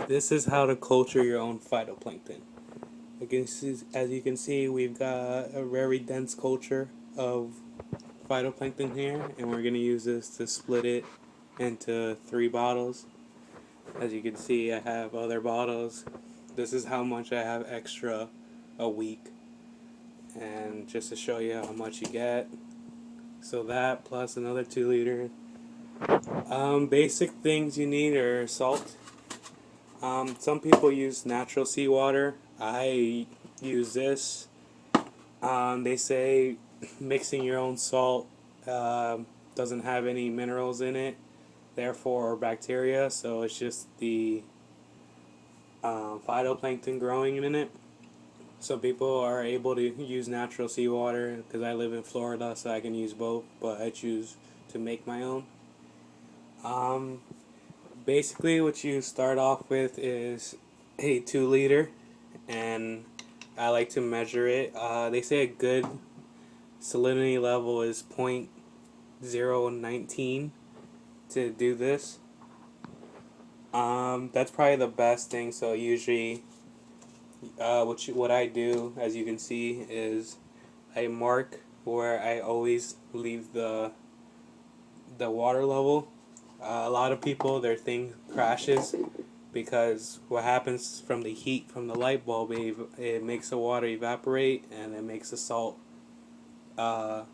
This is how to culture your own phytoplankton. As you can see, we've got a very dense culture of phytoplankton here, and we're going to use this to split it into 3 bottles. As you can see, I have other bottles. This is how much I have extra a week, and just to show you how much you get. So that plus another 2 liter. Basic things you need are salt. Some people use natural seawater. I use this. They say mixing your own salt doesn't have any minerals in it, therefore, or bacteria, so it's just the phytoplankton growing in it. Some people are able to use natural seawater because I live in Florida, so I can use both, but I choose to make my own. Basically, what you start off with is a 2 liter, and I like to measure it. They say a good salinity level is 0.019 to do this. That's probably the best thing. So usually, what I do, as you can see, is I mark where I always leave the water level. A lot of people, their thing crashes because what happens from the heat from the light bulb, it makes the water evaporate, and it makes the salt the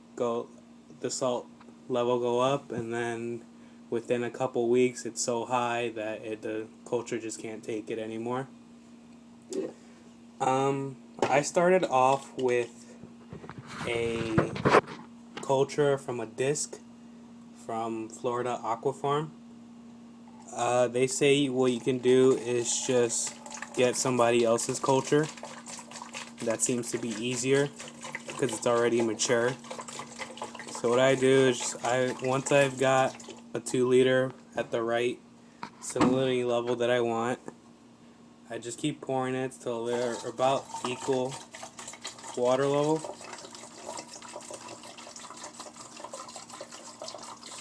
salt level go up, and then within a couple weeks it's so high that the culture just can't take it anymore. I started off with a culture from a disc from Florida Aqua Farm. They say what you can do is just get somebody else's culture. That seems to be easier because it's already mature. So what I do is once I've got a 2 liter at the right salinity level that I want, I just keep pouring it till they're about equal water level.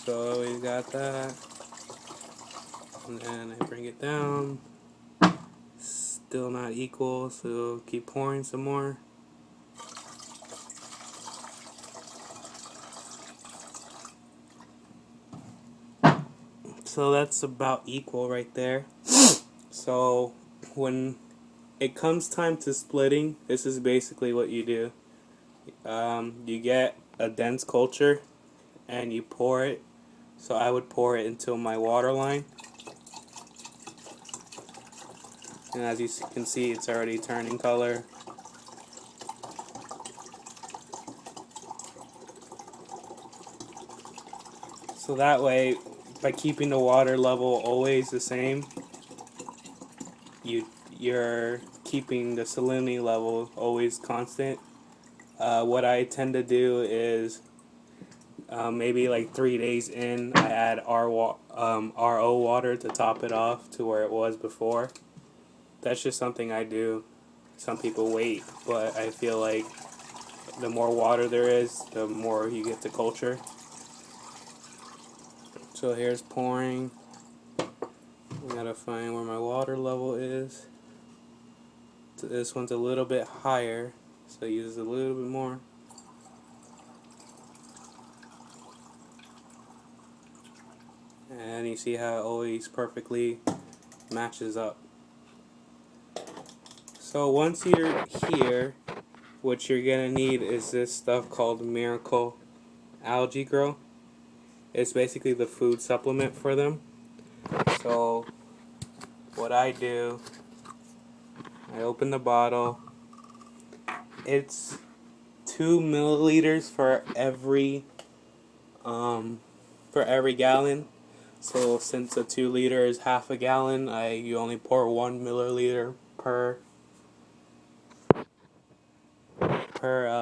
So we got that, and then I bring it down. Still not equal, so keep pouring some more. So that's about equal right there. So when it comes time to splitting, this is basically what you do. You get a dense culture and you pour it. So I would pour it into my water line. And as you can see, it's already turning color. So that way, by keeping the water level always the same, you're keeping the salinity level always constant. What I tend to do is maybe like 3 days in, I add RO water to top it off to where it was before. That's just something I do. Some people wait, but I feel like the more water there is, the more you get the culture. So here's pouring. I gotta find where my water level is. So this one's a little bit higher, so it uses a little bit more. And you see how it always perfectly matches up. So once you're here, what you're gonna need is this stuff called Miracle Algae Grow. It's basically the food supplement for them. So what I do, I open the bottle. It's 2 milliliters for every gallon. So since a 2 liter is half a gallon, you only pour 1 milliliter per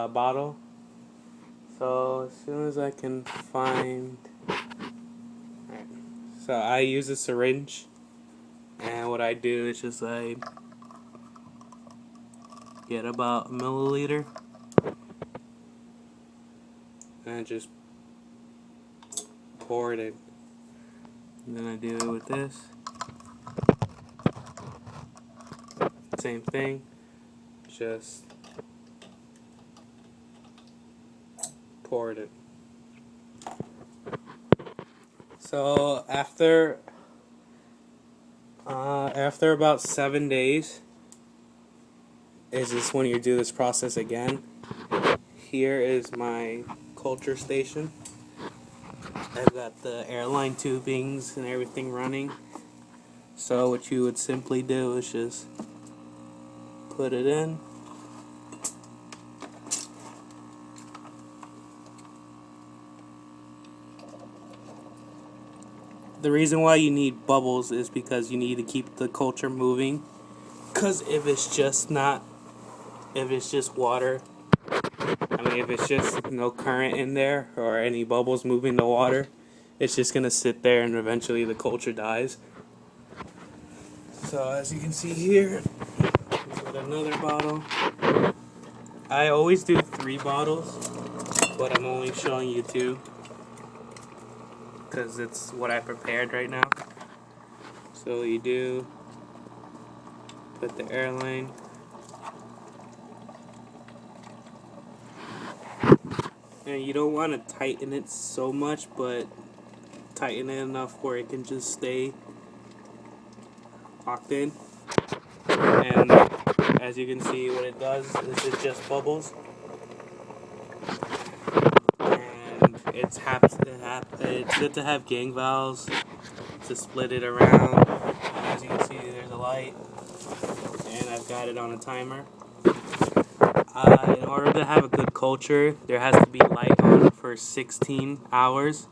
bottle. So as soon as I can find, right. So I use a syringe, and what I do is just I get about a milliliter, and I just pour it in. And then I do it with this. exact same thing. Just pour it in. So after about 7 days is this when you do this process again. Here is my culture station. I've got the Airline tubings and everything running. So what you would simply do is just put it in. The reason why you need bubbles is because you need to keep the culture moving. Because if it's just water, if it's just no current in there or any bubbles moving the water, it's just going to sit there and eventually the culture dies. So as you can see here, we've got another bottle. I always do 3 bottles, but I'm only showing you 2. Because it's what I prepared right now. So you do put the Airline. And you don't want to tighten it so much, but tighten it enough where it can just stay locked in. And as you can see, what it does is it just bubbles. And it's good to have gang valves to split it around. And as you can see, there's a light, and I've got it on a timer. In order to have a good culture, there has to be light on for 16 hours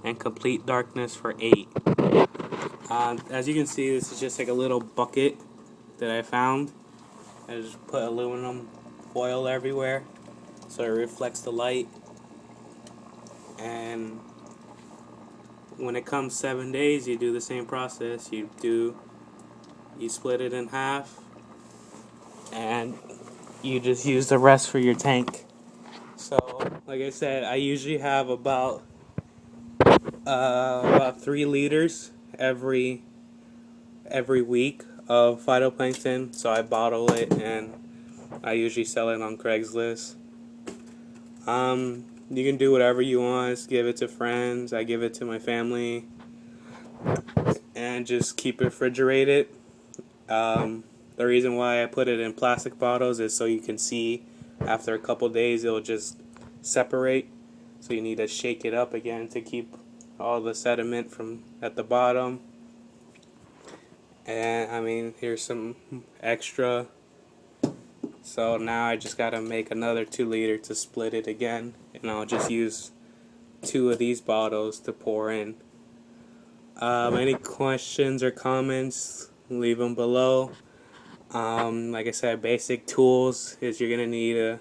and complete darkness for 8. As you can see, this is just like a little bucket that I found. I just put aluminum foil everywhere so it reflects the light. And when it comes 7 days, you do the same process. You split it in half, and you just use the rest for your tank. So, like I said, I usually have about 3 liters every week of phytoplankton. So I bottle it, and I usually sell it on Craigslist. You can do whatever you want. Just give it to friends. I give it to my family, and just keep it refrigerated. The reason why I put it in plastic bottles is so you can see after a couple days it'll just separate. So you need to shake it up again to keep all the sediment from at the bottom. And here's some extra. So now I just gotta make another 2 liter to split it again, and I'll just use 2 of these bottles to pour in. Any questions or comments, leave them below. Like I said, basic tools is you're gonna need a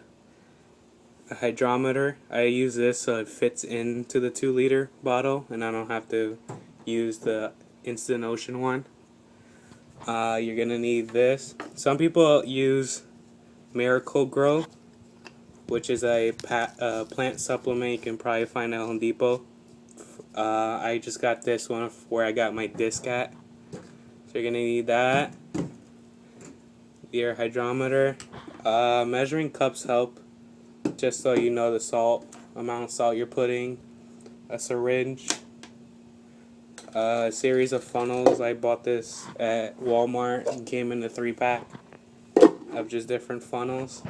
hydrometer. I use this so it fits into the 2 liter bottle and I don't have to use the Instant Ocean one. You're gonna need this. Some people use Miracle Grow, which is a plant supplement you can probably find at Home Depot. I just got this one where I got my disc at. So you're gonna need that. Your hydrometer. Measuring cups help, just so you know the amount of salt you're putting. A syringe. A series of funnels. I bought this at Walmart. It came in a 3-pack of just different funnels.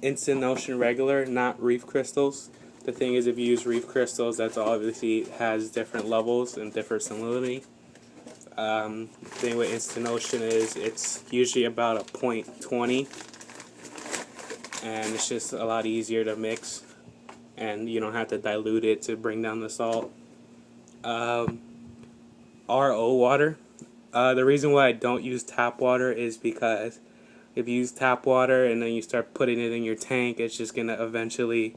Instant Ocean regular, not reef crystals. The thing is, if you use reef crystals, that's obviously has different levels and different salinity. The thing with Instant Ocean is it's usually about a 0.20, and it's just a lot easier to mix, and you don't have to dilute it to bring down the salt. RO water. The reason why I don't use tap water is because if you use tap water and then you start putting it in your tank, it's just going to eventually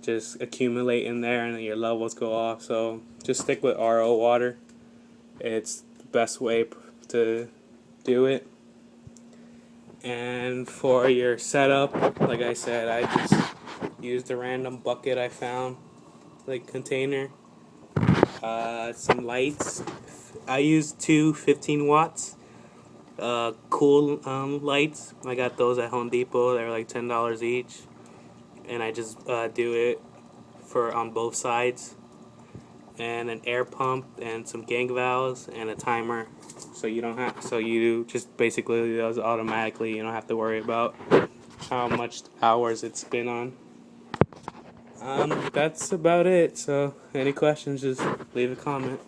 just accumulate in there and then your levels go off. So just stick with RO water. It's the best way to do it. And for your setup, like I said, I just used a random bucket I found, like container. Some lights. I used 2 15 watts. cool lights. I got those at Home Depot. They're like $10 each, and I just do it for on both sides, and an air pump and some gang valves and a timer. So you don't have. So you just basically does automatically. You don't have to worry about how much hours it's been on. That's about it. So any questions, just leave a comment.